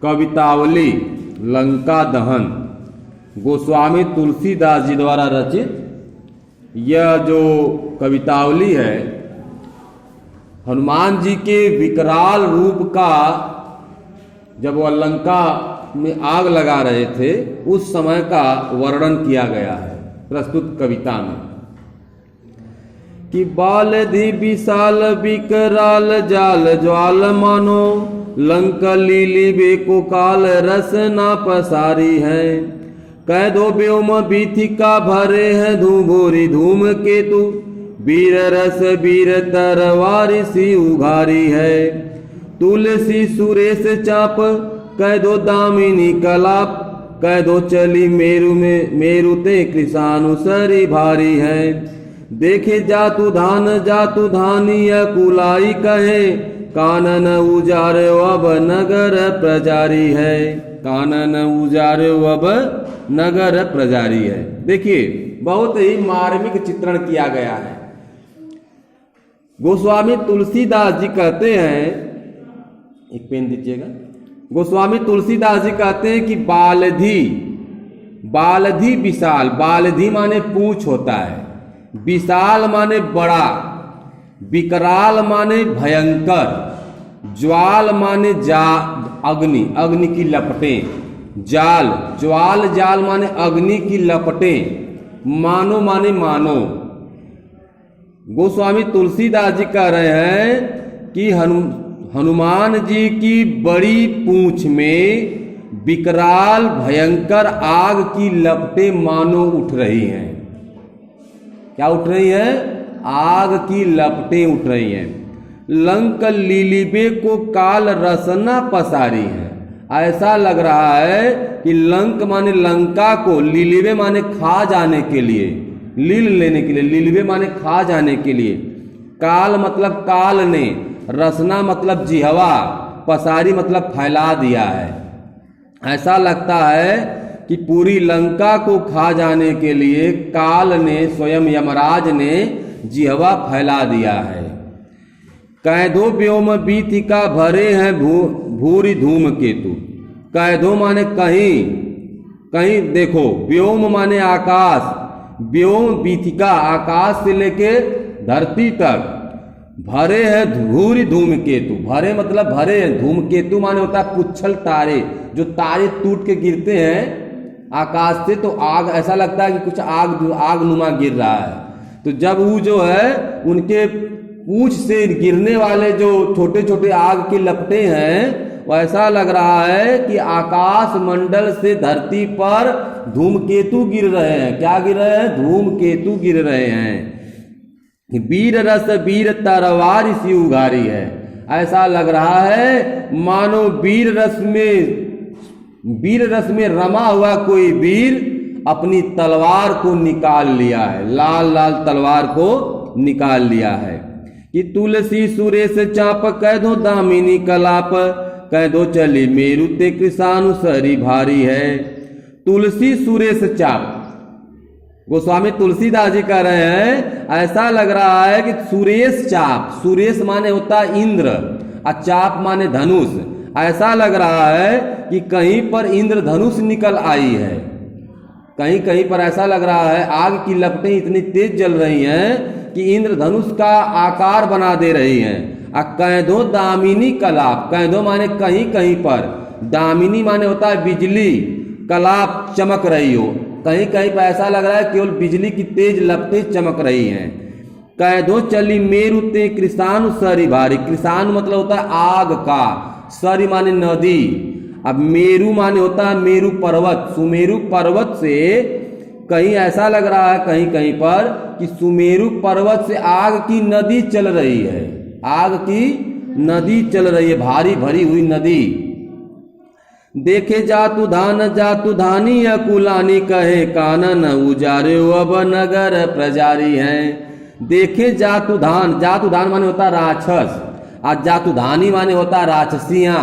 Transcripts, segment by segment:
कवितावली लंका दहन गोस्वामी तुलसीदास जी द्वारा रचित यह जो कवितावली है हनुमान जी के विकराल रूप का जब वह लंका में आग लगा रहे थे उस समय का वर्णन किया गया है प्रस्तुत कविता में कि बालधि विशाल विकराल जाल ज्वाल मानो लंक लीली बेको काल रस ना पसारी है कह दो व्योम बीथिका भरे हैं धूभोरी धूम केतु वीर रस वीर तरवारी सी उघारी है तुलसी सुरेश चाप कह दो दामिनी कलाप कह दो चली मेरु में मेरु ते कृषानुसरी भारी है देखे जातु धानी कुलाई कहे कानन उजारे अब नगर प्रजारी है कानन उजारे अब नगर प्रजारी है। देखिए बहुत ही मार्मिक चित्रण किया गया है। गोस्वामी तुलसीदास जी कहते हैं, एक पेन दीजिएगा। गोस्वामी तुलसीदास जी कहते हैं कि बालधि विशाल, बालधि माने पूंछ होता है, विशाल माने बड़ा, विकराल माने भयंकर, ज्वाल माने अग्नि, अग्नि की लपटें, जाल, ज्वाल जाल माने अग्नि की लपटें, मानो माने मानो। गोस्वामी तुलसीदास जी कह रहे हैं कि हनुमान जी की बड़ी पूंछ में विकराल भयंकर आग की लपटें मानो उठ रही हैं। क्या उठ रही हैं? आग की लपटें उठ रही हैं। लंक लीलिबे को काल रसना पसारी है। ऐसा लग रहा है कि लंक माने लंका को, लीलिबे माने खा जाने के लिए, लील लेने के लिए, लीलिबे माने खा जाने के लिए, काल मतलब काल ने, रसना मतलब जिहवा, पसारी मतलब फैला दिया है। ऐसा लगता है कि पूरी लंका को खा जाने के लिए काल ने, स्वयं यमराज ने जिहवा फैला दिया है। कैदो व्योम बीथिका भरे हैं भूरी धूम केतु। कैदो माने कहीं, कहीं देखो, व्योम माने आकाश, व्योम बीथिका आकाश से लेके धरती तक, भरे हैं भूरी धूम केतु। भरे मतलब भरे हैं, धूम केतु माने होता है पुच्छल तारे, जो तारे टूट के गिरते हैं आकाश से तो आग, ऐसा लगता है कि कुछ आग नुमा गिर रहा है। तो जब वो जो है उनके पूंछ से गिरने वाले जो छोटे छोटे आग की लपटें हैं, वैसा लग रहा है कि आकाश मंडल से धरती पर धूमकेतु गिर रहे हैं। क्या गिर रहे हैं? धूमकेतु गिर रहे हैं। वीर रस वीर तरवार सी उघारी है। ऐसा लग रहा है मानो वीर रस में रमा हुआ कोई वीर अपनी तलवार को निकाल लिया है, लाल लाल तलवार को निकाल लिया है। कि तुलसी सुरेश चाप कह दो दामिनी कलाप कह दो चली मेरु ते कृषानुसरी भारी है। तुलसी सुरेश चाप, गोस्वामी तुलसीदास जी कह रहे हैं ऐसा लग रहा है कि सुरेश चाप, सुरेश माने होता है इंद्र और चाप माने धनुष। ऐसा लग रहा है कि कहीं पर इंद्र धनुष निकल आई है, कहीं कहीं पर ऐसा लग रहा है आग की लपटें इतनी तेज जल रही हैं कि इंद्र धनुष का आकार बना दे रही हैं। कैदो दामिनी कलाप, कैदो माने कहीं कहीं पर, दामिनी माने होता है बिजली, कलाप चमक रही हो, कहीं कहीं पर ऐसा लग रहा है केवल बिजली की तेज लपटें चमक रही हैं। कैदो चली मेरु ते कृषानुसरी भारी, कृषानु मतलब होता है आग का, सरी माने नदी, अब मेरु माने होता है मेरु पर्वत, सुमेरु पर्वत से कहीं ऐसा लग रहा है कहीं कहीं पर कि सुमेरु पर्वत से आग की नदी चल रही है, आग की नदी चल रही है, भारी भरी हुई नदी। देखे जातु धानी अकुलानी कहे कानन उजारे अब नगर प्रजारी है। देखे जातु धान माने होता राक्षस, और जातु धानी माने होता राक्षसियां।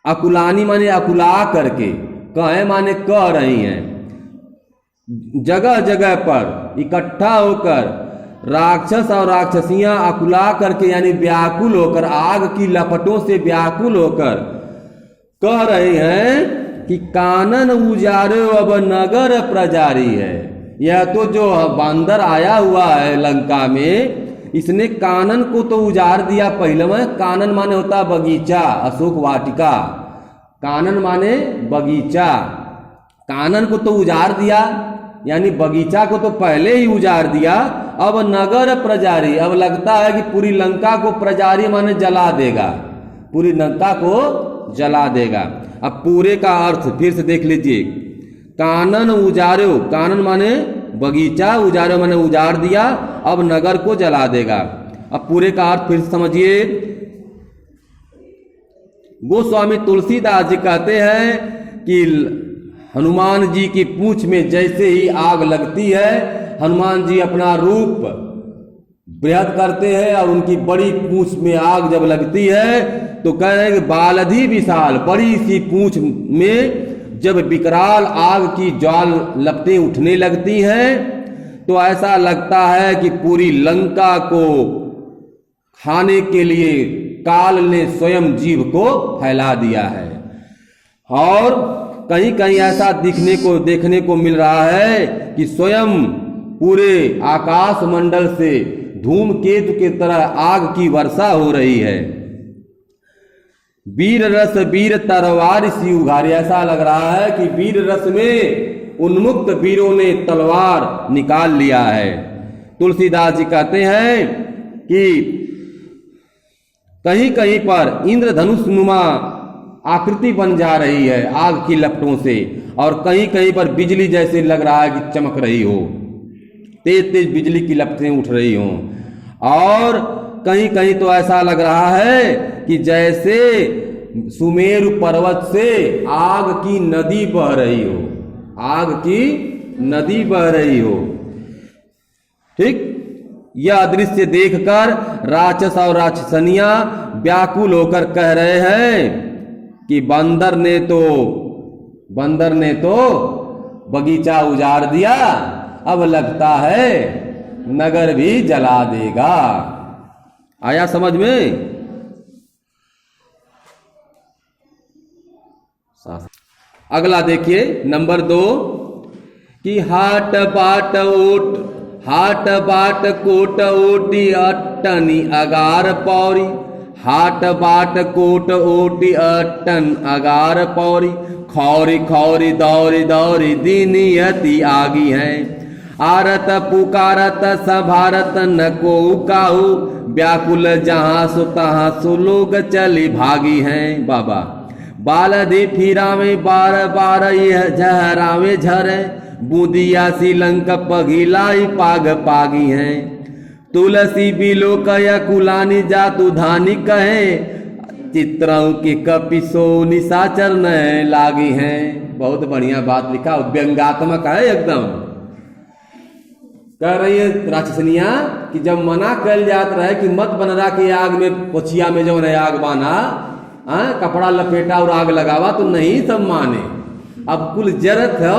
अकुलानी माने अकुला करके, कहे माने कह रही हैं, जगह जगह पर इकट्ठा होकर राक्षस और राक्षसियां अकुला करके यानी व्याकुल होकर, आग की लपटों से व्याकुल होकर कह रहे हैं कि कानन उजारे अब नगर प्रजारी है। यह तो जो बंदर आया हुआ है लंका में, इसने कानन को तो उजाड़ दिया। पहले में कानन माने होता बगीचा, अशोक वाटिका। कानन माने बगीचा, कानन को तो उजाड़ दिया, यानी बगीचा को तो पहले ही उजाड़ दिया। अब नगर प्रजारी, अब लगता है कि पूरी लंका को प्रजारी माने जला देगा, पूरी लंका को जला देगा। अब पूरे का अर्थ फिर से देख लीजिए। कानन उजारो, कानन माने बगीचा, उजारो माने उजाड़ दिया, अब नगर को जला देगा। अब पूरे का अर्थ फिर से समझिए। गोस्वामी तुलसीदास जी कहते हैं कि हनुमान जी की पूंछ में जैसे ही आग लगती है, हनुमान जी अपना रूप बृहद करते हैं और उनकी बड़ी पूंछ में आग जब लगती है तो कह रहे हैं कि बालधि विशाल, बड़ी सी पूंछ में जब विकराल आग की ज्वाल लपटें उठने लगती हैं तो ऐसा लगता है कि पूरी लंका को खाने के लिए काल ने स्वयं जीव को फैला दिया है। और कहीं कहीं ऐसा देखने को मिल रहा है कि स्वयं पूरे आकाश मंडल से धूमकेतु की तरह आग की वर्षा हो रही है। वीर रस वीर तलवार सी उघारी, ऐसा लग रहा है कि वीर रस में उन्मुक्त वीरों ने तलवार निकाल लिया है। तुलसीदास जी कहते हैं कि कहीं कहीं पर इंद्रधनुष नुमा आकृति बन जा रही है आग की लपटों से, और कहीं कहीं पर बिजली जैसे लग रहा है कि चमक रही हो, तेज तेज बिजली की लपटें उठ रही हों। और कहीं कहीं तो ऐसा लग रहा है कि जैसे सुमेरु पर्वत से आग की नदी बह रही हो, आग की नदी बह रही हो। ठीक, यह दृश्य देखकर राक्षस और राक्षसनियां व्याकुल होकर कह रहे हैं कि बंदर ने तो बगीचा उजाड़ दिया, अब लगता है नगर भी जला देगा। आया समझ में? अगला देखिए नंबर 2 कि हाट बाट कोट ओटी अट्टनी अगार पौरी, हाट बाट कोट ओटी अट्टन अगार पौरी, खौरी खौरी दौरी दौरी दीनियति आगी है, आरत पुकारत सभारत न को काहू, व्याकुल जहां सो तहां सो लोग चली भागी हैं। बाबा बालधि फिरा में बार बार यह झहरावे झरे, बूंदिया सी लंक पघिलाई पाग पागी हैं, तुलसी बिलो कया कुलानी जातु धानी कहे, चित्रऊ के कपिसो निशाचर न लागी हैं। बहुत बढ़िया बात लिखा, व्यंगात्मक है एकदम। कह रही है राक्षसनिया कि जब मना कल जात रहे कि मत बनरा के आग में पोछिया में जो है आग बाना, कपड़ा लपेटा और आग लगावा, तो नहीं सब माने। अब कुल जरत है,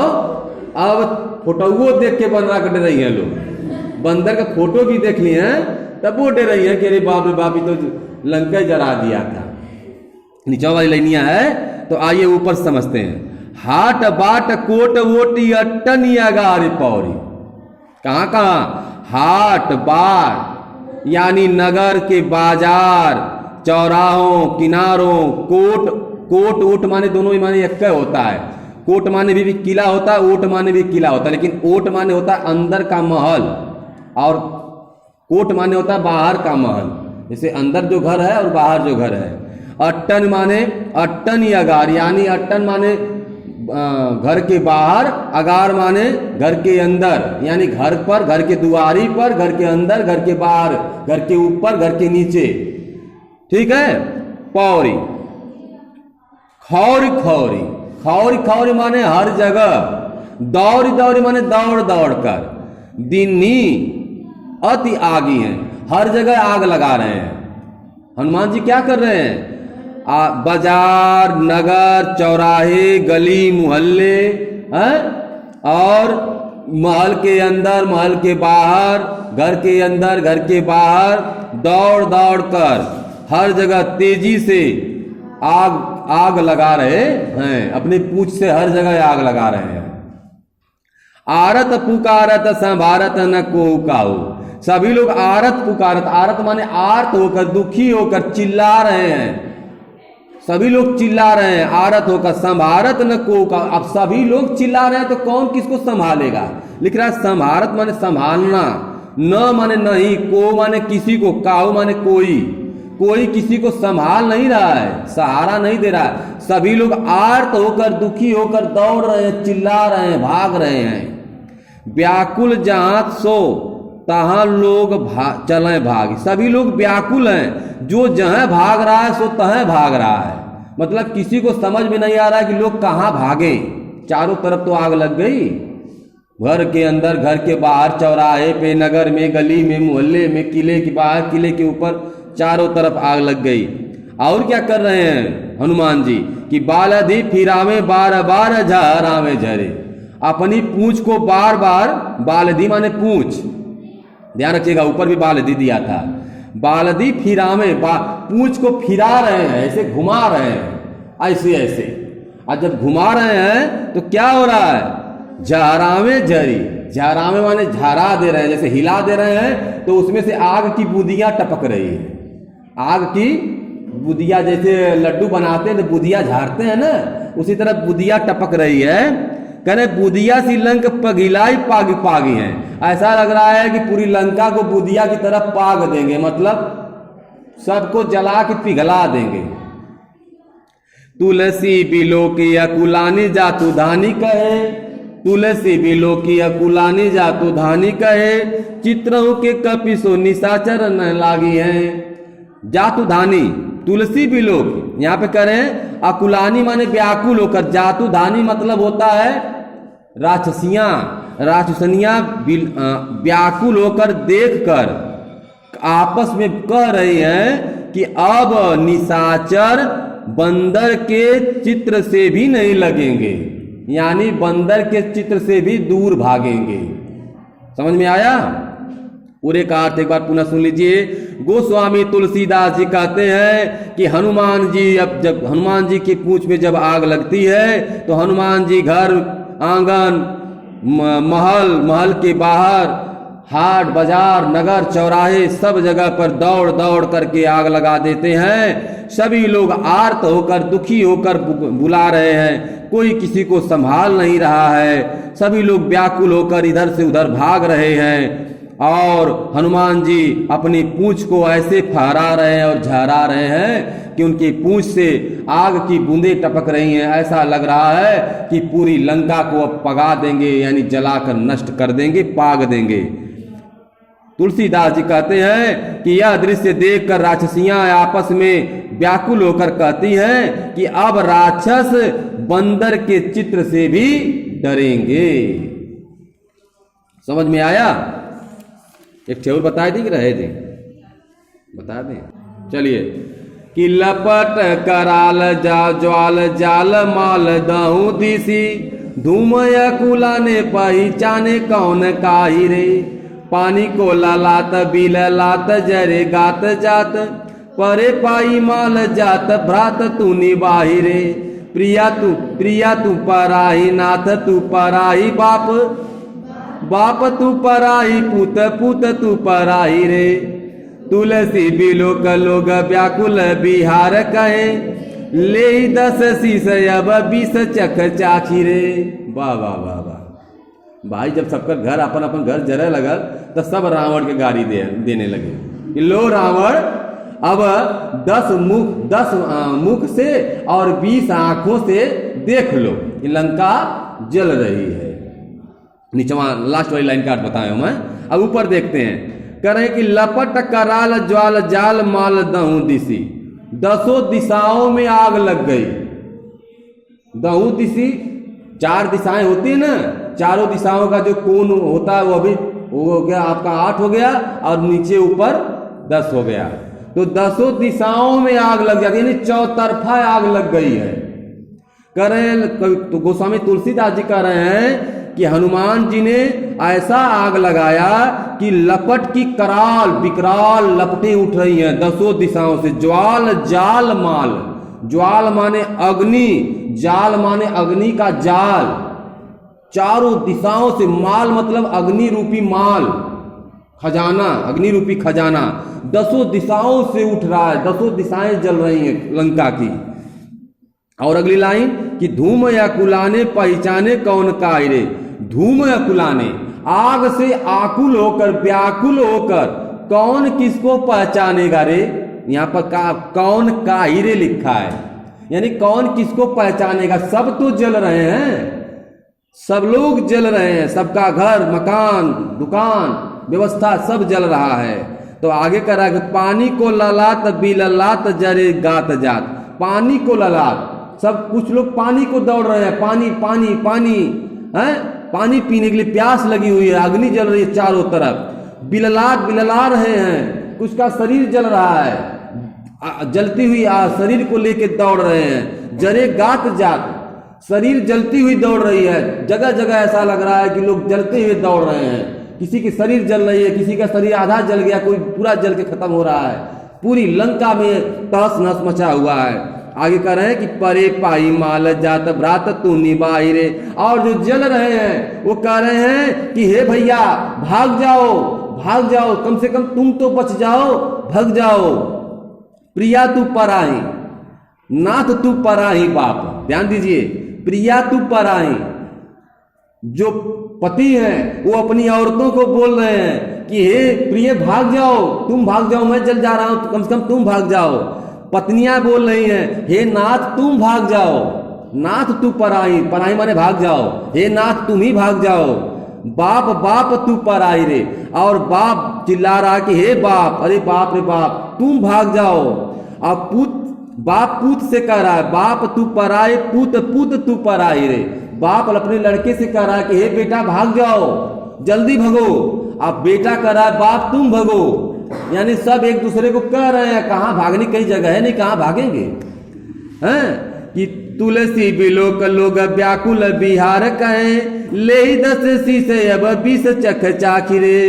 अब फोटोओ देख के बनरा कर डर रही है लोग, बंदर का फोटो भी देख लिए हैं तब वो डर रही है कि अरे बाप रे बाप, तो लंका जरा दिया था। नीचे वाली लाइनिया है तो आइए ऊपर समझते हैं। हाट बाट कोट वोटी अट्टन अगारी पौरी, कहाँ हाट बाट यानी नगर के बाजार, चौराहों किनारों, कोट ओट माने दोनों ही माने एक होता है। कोट माने भी किला होता है, ओट माने भी किला होता है, लेकिन ओट माने होता है अंदर का महल और कोट माने होता है बाहर का महल, जैसे अंदर जो घर है और बाहर जो घर है। अट्टन माने अट्टन अगार, यानी अट्टन माने घर के बाहर, अगार माने घर के अंदर, यानी घर पर, घर के दुआरी पर, घर के अंदर, घर के बाहर, घर के ऊपर, घर के नीचे। ठीक है। पौरी, खौरी खौरी, खौरी खौरी माने हर जगह, दौड़ी दौड़ी माने दौड़ दौड़ कर, दिन्नी अति आगी हैं, हर जगह आग लगा रहे हैं। हनुमान जी क्या कर रहे हैं? बाजार, नगर, चौराहे, गली मोहल्ले और महल के अंदर, महल के बाहर, घर के अंदर, घर के बाहर दौड़ दौड़ कर हर जगह तेजी से आग लगा रहे हैं, अपनी पूंछ से हर जगह आग लगा रहे हैं। आरत पुकारत संभारत न को काऊ, सभी लोग आरत पुकारत, आरत माने आर्त होकर, दुखी होकर चिल्ला रहे हैं, सभी लोग चिल्ला रहे हैं आरत होकर। संभारत न को काऊ, अब सभी लोग चिल्ला रहे हैं तो कौन किसको संभालेगा? लिख रहा है संभारत माने संभालना, न माने नहीं, को माने किसी को, काऊ माने कोई किसी को संभाल नहीं रहा है, सहारा नहीं दे रहा है। सभी लोग आर्त होकर, दुखी होकर दौड़ रहे हैं, चिल्ला रहे हैं, भाग रहे हैं। व्याकुल जहां सो तहां लोग चले भाग, सभी लोग व्याकुल हैं, जो जहां भाग रहा है सो तहां भाग रहा है। मतलब किसी को समझ में नहीं आ रहा है कि लोग कहां भागे। चारों तरफ तो आग लग गई, घर के अंदर, घर के बाहर, चौराहे पे, नगर में, गली में, मोहल्ले में, किले के बाहर, किले के ऊपर, चारों तरफ आग लग गई। और क्या कर रहे हैं हनुमान जी कि बालधि फिरावे बार बार झरावे झरे, अपनी पूंछ को बार बार, बालधि माने पूंछ, ध्यान रखिएगा, ऊपर भी बालधि दिया था। बालधि फिरावे, पूंछ को फिरा रहे हैं, ऐसे घुमा रहे हैं, ऐसे ऐसे। और जब घुमा रहे हैं तो क्या हो रहा है? झरावे झरी, झरावे माने झरा दे रहे हैं, जैसे हिला दे रहे हैं तो उसमें से आग की बूंदियां टपक रही है। आग की बूंदियां, जैसे लड्डू बनाते हैं तो बूंदियां झाड़ते हैं ना, उसी तरह बूंदियां टपक रही है। कहने बूंदिया सी लंक पगिलाई पागी पागी है, ऐसा लग रहा है कि पूरी लंका को बूंदिया की तरफ पाग देंगे, मतलब सबको जला के पिघला देंगे। तुलसी बिलो की अकुलानी जातु धानी कहे, तुलसी बिलो की अकुलानी जातु धानी कहे, चित्रहु के कपिसो निशाचर न लागी है। जातु धानी, तुलसी बिलो, यहां पे करें अकुलानी माने व्याकुल होकर, जातु धानी मतलब होता है राक्षसियां, राक्षसनियां व्याकुल होकर देखकर आपस में कह रही हैं कि अब निशाचर बंदर के चित्र से भी नहीं लगेंगे, यानी बंदर के चित्र से भी दूर भागेंगे। समझ में आया? पूरे का अर्थ एक बार पुनः सुन लीजिए। गोस्वामी तुलसीदास जी कहते हैं कि हनुमान जी, अब जब हनुमान जी की पूंछ में जब आग लगती है तो हनुमान जी घर, आंगन, महल के बाहर, हाट बाजार, नगर चौराहे, सब जगह पर दौड़ दौड़ करके आग लगा देते हैं। सभी लोग आर्त होकर, दुखी होकर बुला रहे हैं, कोई किसी को संभाल नहीं रहा है, सभी लोग व्याकुल होकर इधर से उधर भाग रहे हैं। और हनुमान जी अपनी पूंछ को ऐसे फहरा रहे हैं और झरा रहे हैं कि उनकी पूंछ से आग की बूंदें टपक रही हैं। ऐसा लग रहा है कि पूरी लंका को अब पगा देंगे, यानी जलाकर नष्ट कर देंगे, पाग देंगे। तुलसीदास जी कहते हैं कि यह दृश्य देखकर राक्षसियां आपस में व्याकुल होकर कहती हैं कि अब राक्षस बंदर के चित्र से भी डरेंगे। समझ में आया? एक ठेवर बताए दी कि रहे थे? बता दें, चलिए। कि लपट कराल जा ज्वाल जाल माल दहू दिसी, धूम कुला ने पहचाने कौन काही रे, पानी को लात बिल लात जरे गात जात, परे पाई माल जात भ्रात तू निबाही रे, प्रिया तू पराही नाथ तू पराही बाप, बाप तू पराई पूत, पूत तू पराई रे, तुलसी बिलो लोग व्याकुल बिहार कहे, ले 10 शीस अब 20 चख चाखी रे। वाह वाह वाह वाह भाई, जब सबका घर अपन अपन घर जरे लगल तो सब रावण के गाड़ी देने लगे कि लो रावण, अब 10 मुख से और 20 आंखों से देख लो कि लंका जल रही है। नीचवा लास्ट वाली लाइन का अर्थ बताया मैं। अब ऊपर देखते हैं, कह रहे कि लपट कराल ज्वाल जाल माल दहू दिसी, 10 दिशाओं में आग लग गई। दहू दिसी 4 दिशाएं होती है ना, चारों दिशाओं का जो कोण होता है वो अभी हो गया आपका 8 हो गया, और नीचे ऊपर 10 हो गया, तो 10 दिशाओं में आग लग जाती है, यानी चौतरफा आग लग गई है। कह रहे हैं तो गोस्वामी तुलसीदास जी कह रहे हैं कि हनुमान जी ने ऐसा आग लगाया कि लपट की कराल विकराल लपटें उठ रही हैं 10 दिशाओं से, ज्वाल जाल माल, ज्वाल माने अग्नि, जाल माने अग्नि का जाल, चारों दिशाओं से, माल मतलब अग्नि रूपी माल, खजाना, अग्नि रूपी खजाना 10 दिशाओं से उठ रहा है, 10 दिशाएं जल रही हैं लंका की। और अगली लाइन कि धूम या कुलाने पहचाने कौन कायरे, धूम या कुलाने, आग से आकुल होकर, व्याकुल होकर कौन किसको पहचानेगा रे। यहां पर कौन कायरे लिखा है, यानी कौन किसको पहचानेगा। सब तो जल रहे हैं, सब लोग जल रहे हैं, सबका घर मकान दुकान व्यवस्था सब जल रहा है। तो आगे कह रहा है कि पानी को ललाट बिललाट जरे गात जात, पानी को ललाट, सब कुछ लोग पानी को दौड़ रहे हैं, पानी पानी पानी है, पानी पीने के लिए प्यास लगी हुई है, अग्नि जल रही है चारों तरफ, बिललाट बिलला रहे हैं, कुछ का शरीर जल रहा है, जलती हुई शरीर को लेके दौड़ रहे हैं, जरे गात जात, शरीर जलती हुई दौड़ रही है, जगह जगह ऐसा लग रहा है कि लोग जलते हुए दौड़ रहे हैं, किसी की शरीर जल रही है, किसी का शरीर आधा जल गया, कोई पूरा जल के खत्म हो रहा है, पूरी लंका में तहस नहस मचा हुआ है। आगे कह रहे हैं कि परे पाई माल जात भ्रात तू निभाई रे, और जो जल रहे हैं वो कह रहे हैं कि हे भैया भाग जाओ भाग जाओ, कम से कम तुम तो बच जाओ, भाग जाओ। प्रिया तू पराई नाथ तू पराई, बाप ध्यान दीजिए, प्रिया तू पराई, जो पति हैं वो अपनी औरतों को बोल रहे हैं कि हे प्रिय भाग जाओ, तुम भाग जाओ, मैं जल जा रहा हूं, तो कम से कम तुम भाग जाओ। पत्नियां बोल रही हैं हे नाथ तुम भाग जाओ, नाथ तू पराई, पराई माने भाग जाओ, हे नाथ तुम ही भाग जाओ। बाप बाप तू पराई रे, और बाप चिल्ला रहा कि हे बाप, अरे बाप रे बाप तुम भाग जाओ। अब पुत, बाप पुत से कह रहा है बाप तू पराई, पुत पुत तू पराई रे, बाप अपने लड़के से कह रहा है कि हे बेटा भाग जाओ, जल्दी भगो। अब बेटा कह रहा है बाप तुम भगो, यानी सब एक दूसरे को कह रहे हैं, कहां भागने, कई जगह है नहीं, कहां भागेंगे हैं। कि तुलसी बिलोक लोग व्याकुल बिहार कहें, ले 10 शीशे अब 20 चख चाखिरे,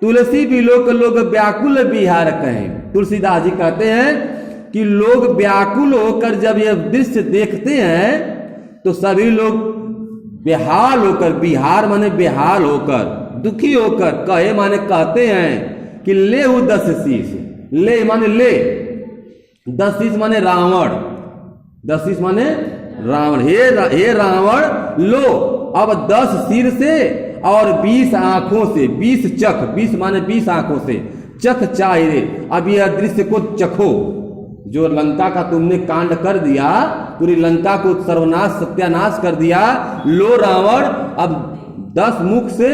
तुलसी बिलोक लोग व्याकुल बिहार कहें। तुलसीदास जी कहते हैं कि लोग व्याकुल होकर जब यह दृश्य देखते हैं तो सभी लोग बेहाल होकर, बिहार माने बेहाल होकर, दुखी होकर, कहे माने कहते हैं कि ले 10 शीश, ले माने ले, 10 शीश माने रावण, 10 शीश माने रावण, हे रावण लो अब 10 सिर से और 20 आंखों से, 20 चख, 20 माने 20 आंखों से, चख चाहिए, अब यह दृश्य को चखो। जो लंका का तुमने कांड कर दिया, पूरी लंका को सर्वनाश सत्यानाश कर दिया, लो रावण अब 10 मुख से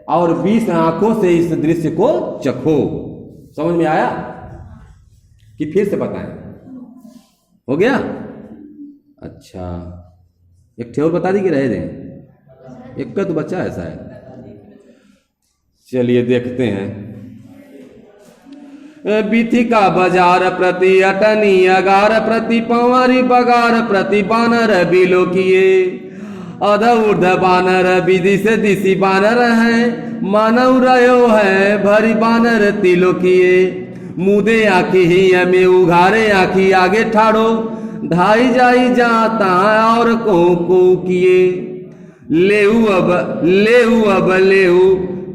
और 20 आंखों से इस दृश्य को चखो। समझ में आया कि फिर से बताएं? हो गया? अच्छा, एक ठे और बता दी कि रह दें? एक का तो बच्चा है शायद, चलिए देखते हैं। बीथिका बाजार प्रति अटनी अगार प्रति पंवारी बगार प्रति बानर बिलो किए, अध ऊर्ध बानर विधि से दिशी बानर है, मानव रहो है भरी बानर तिलो किए, मुदे आखी ही हमें उघारे आखी आगे ठाड़ो, धाई जाई जाता और को किए, लेहू अब लेहू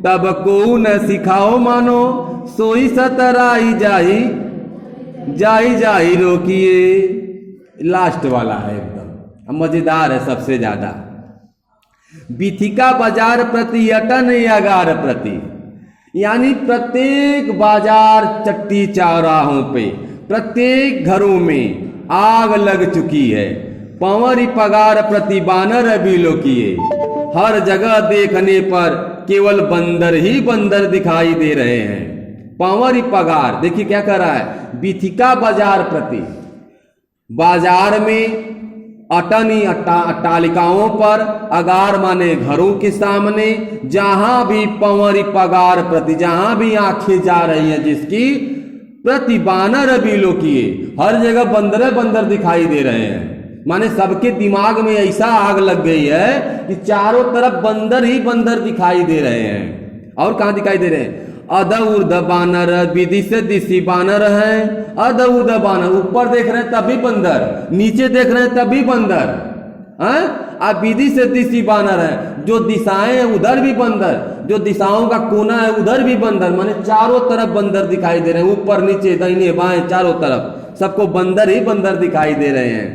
तब को न सिखाओ मानो, सोई सतराई जाई रोकिए। लास्ट वाला है एकदम मजेदार है सबसे ज्यादा। बीथिका बाजार प्रति अटन अगार प्रति, यानी प्रत्येक बाजार चट्टी चौराहों पे, प्रत्येक घरों में आग लग चुकी है। पंवरी पगार प्रति बानर बिलो किए, हर जगह देखने पर केवल बंदर ही बंदर दिखाई दे रहे हैं। पंवरी पगार, देखिए क्या कर रहा है, बीथिका बाजार प्रति, बाजार में अटनी अट्टालिकाओं पर, अगार माने घरों के सामने, जहां भी पंवरी पगार प्रति, जहां भी आंखें जा रही हैं जिसकी, प्रति बानर बिलो किए, हर जगह बंदर बंदर दिखाई दे रहे हैं। माने सबके दिमाग में ऐसा आग लग गई है कि चारों तरफ बंदर ही बंदर दिखाई दे रहे हैं। और कहां दिखाई दे रहे हैं? अध ऊर्ध बानर विधि से दिशी बानर है, अद उद बानर, ऊपर देख रहे हैं तब भी बंदर, नीचे देख रहे हैं तब भी बंदर, आप विधि से दिशी बानर है, जो दिशाएं हैं उधर भी बंदर, जो दिशाओं का कोना है उधर भी बंदर, माने चारों तरफ बंदर दिखाई दे रहे हैं, ऊपर नीचे दाहिने बाएं चारों तरफ सबको बंदर ही बंदर दिखाई दे रहे हैं।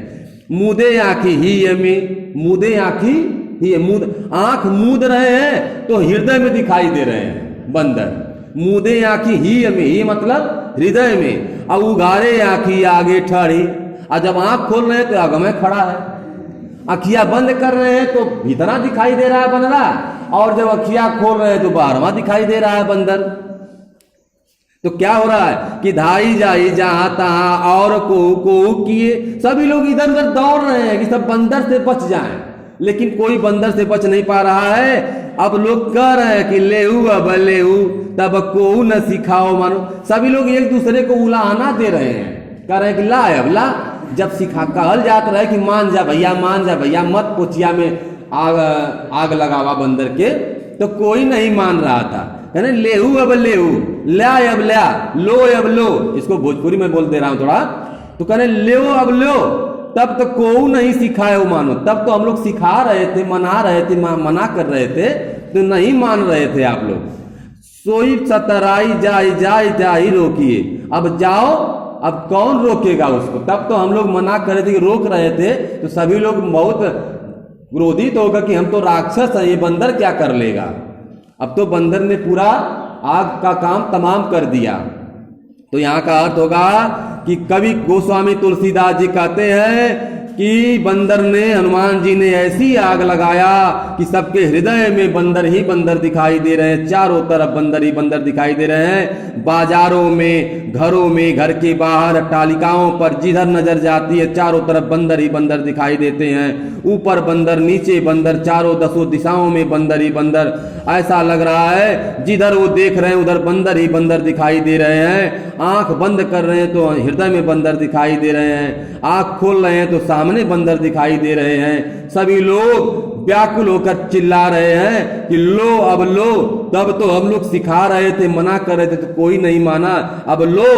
मुदे आंखी ही में, मुदे आंखी ही, आंख मूद रहे हैं तो हृदय में दिखाई दे रहे हैं बंदर, मुदे आंखी ही में, ही मतलब हृदय में, और उगारे आंखी आगे ठहरी, और जब आंख खोल रहे हैं तो आगे में खड़ा है, अखिया बंद कर रहे हैं तो भीतरा दिखाई दे रहा है बंदरा, और जब अखिया खोल रहे हैं तो बाहरवा दिखाई दे रहा है बंदर। तो क्या हो रहा है कि धाई जाई जहां तहां और को किए, सभी लोग इधर उधर दौड़ रहे हैं कि सब बंदर से बच जाएं, लेकिन कोई बंदर से बच नहीं पा रहा है। अब लोग कह रहे हैं कि लेहू अब लेहू तब को न सिखाओ मानो, सभी लोग एक दूसरे को उलाहना दे रहे हैं, कह रहे हैं कि ला अब ला, जब सिखा कहल जाता रहे कि मान जा भैया, मान जा भैया, मत पोचिया में आग लगावा बंदर के, तो कोई नहीं मान रहा था, है ना। लेहू अब लेहू, ला अब ला, लो अब लो, इसको भोजपुरी में बोल दे रहा हूं थोड़ा, तो कहने लो अब लो, तब तो को नहीं सिखाए मानो, तब तो हम लोग सिखा रहे थे, मना रहे थे, मना कर रहे थे, तो नहीं मान रहे थे आप लोग। सोई सतराई जाई जाई जाई रोकिए, अब जाओ, अब कौन रोकेगा उसको, तब तो हम लोग मना कर रहे थे, रोक रहे थे, तो सभी लोग बहुत क्रोधित होगा कि हम तो राक्षस हैं, ये बंदर क्या कर लेगा। अब तो बंदर ने पूरा आग का काम तमाम कर दिया। तो यहाँ का अर्थ होगा कि कवि गोस्वामी तुलसीदास जी कहते हैं कि बंदर ने, हनुमान जी ने ऐसी आग लगाया कि सबके हृदय में बंदर ही बंदर दिखाई दे रहे हैं, चारों तरफ बंदर ही बंदर दिखाई दे रहे हैं, बाजारों में, घरों में, घर के बाहर, तालिकाओं पर जिधर नजर जाती है चारों तरफ बंदर ही बंदर दिखाई देते हैं, ऊपर बंदर, नीचे बंदर, चारों दसों दिशाओं में बंदर ही बंदर, ऐसा लग रहा है जिधर वो देख रहे हैं उधर बंदर ही बंदर दिखाई दे रहे हैं। आंख बंद कर रहे हैं तो हृदय में बंदर दिखाई दे रहे हैं, आंख खोल रहे हैं तो सामने बंदर दिखाई दे रहे हैं। सभी लोग व्याकुल होकर चिल्ला रहे हैं कि लो अब लो, तब तो हम लोग सिखा रहे थे, मना कर रहे थे तो कोई नहीं माना, अब लो,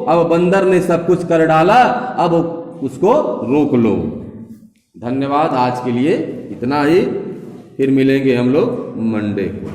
अब बंदर ने सब कुछ कर डाला, अब उसको रोक लो। धन्यवाद, आज के लिए इतना ही, फिर मिलेंगे हम लोग मंडे को।